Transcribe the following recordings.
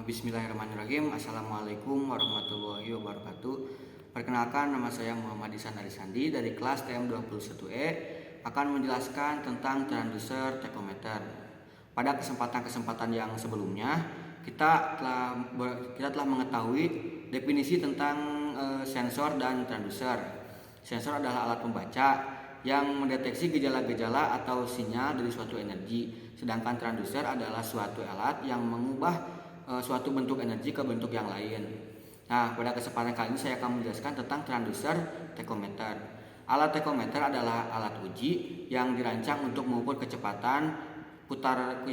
Bismillahirrahmanirrahim. Assalamualaikum warahmatullahi wabarakatuh. Perkenalkan, nama saya Muhammad Ihsan Arisandi dari kelas TM21E akan menjelaskan tentang transducer tachometer. Pada kesempatan yang sebelumnya, kita telah mengetahui definisi tentang sensor dan transducer. Sensor adalah alat pembaca yang mendeteksi gejala-gejala atau sinyal dari suatu energi, sedangkan transducer adalah suatu alat yang mengubah suatu bentuk energi ke bentuk yang lain. Nah, pada kesempatan kali ini saya akan menjelaskan tentang transducer tachometer. Alat tachometer adalah alat uji yang dirancang untuk mengukur kecepatan putar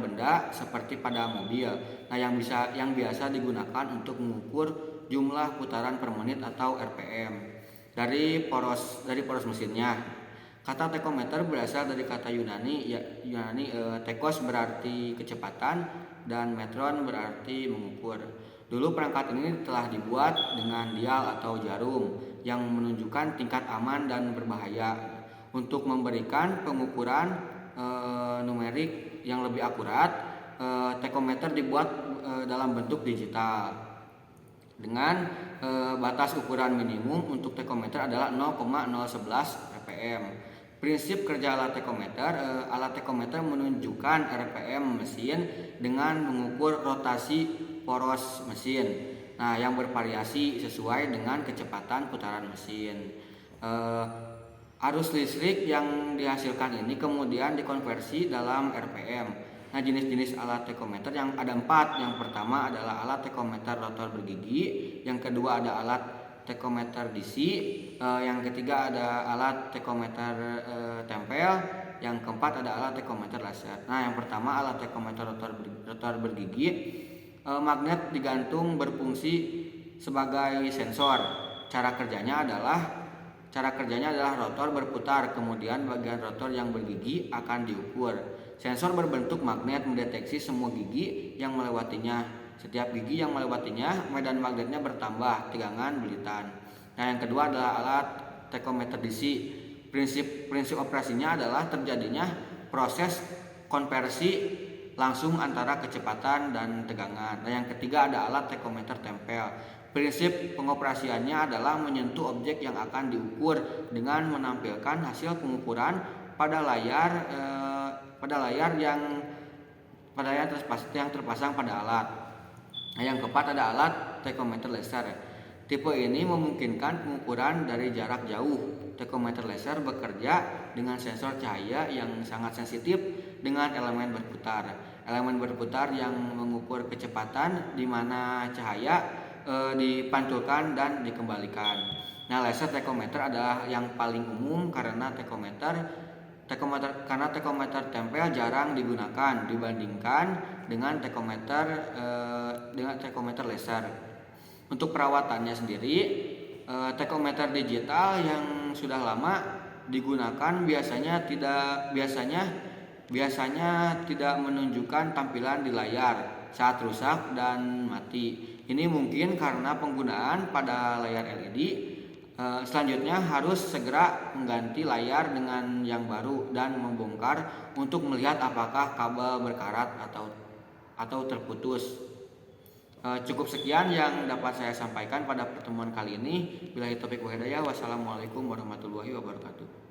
benda seperti pada mobil. Nah, yang biasa digunakan untuk mengukur jumlah putaran per menit atau RPM dari poros mesinnya. Kata tachometer berasal dari kata Yunani tekos berarti kecepatan dan metron berarti mengukur. Dulu perangkat ini telah dibuat dengan dial atau jarum yang menunjukkan tingkat aman dan berbahaya. Untuk memberikan pengukuran numerik yang lebih akurat, tachometer dibuat dalam bentuk digital dengan batas ukuran minimum untuk tachometer adalah 0,011 rpm. Prinsip kerja alat tachometer menunjukkan RPM mesin dengan mengukur rotasi poros mesin. Nah, yang bervariasi sesuai dengan kecepatan putaran mesin. Arus listrik yang dihasilkan ini kemudian dikonversi dalam RPM. Nah, jenis-jenis alat tachometer yang ada 4. Yang pertama adalah alat tachometer rotor bergigi, yang kedua ada alat tachometer DC, yang ketiga ada alat tachometer tempel, yang keempat ada alat tachometer laser. Nah, yang pertama alat tachometer rotor bergigi, magnet digantung berfungsi sebagai sensor. Cara kerjanya adalah rotor berputar, kemudian bagian rotor yang bergigi akan diukur. Sensor berbentuk magnet mendeteksi semua gigi yang melewatinya. Setiap gigi yang melewatinya, medan magnetnya bertambah, tegangan belitan. Nah, yang kedua adalah alat tachometer DC. Prinsip operasinya adalah terjadinya proses konversi langsung antara kecepatan dan tegangan. Nah, yang ketiga ada alat tachometer tempel. Prinsip pengoperasiannya adalah menyentuh objek yang akan diukur dengan menampilkan hasil pengukuran pada layar yang terpasang pada alat. Nah, yang keempat ada alat tachometer laser. Tipe ini memungkinkan pengukuran dari jarak jauh. Tachometer laser bekerja dengan sensor cahaya yang sangat sensitif dengan elemen berputar. Elemen berputar yang mengukur kecepatan di mana cahaya dipantulkan dan dikembalikan. Nah, laser tachometer adalah yang paling umum karena tachometer tempel jarang digunakan dibandingkan dengan tachometer laser. Untuk perawatannya sendiri, tachometer digital yang sudah lama digunakan biasanya tidak menunjukkan tampilan di layar saat rusak dan mati. Ini mungkin karena penggunaan pada layar LED. Selanjutnya harus segera mengganti layar dengan yang baru dan membongkar untuk melihat apakah kabel berkarat atau terputus. Cukup sekian yang dapat saya sampaikan pada pertemuan kali ini. Billahi taufiq wal hidayah. Wassalamualaikum warahmatullahi wabarakatuh.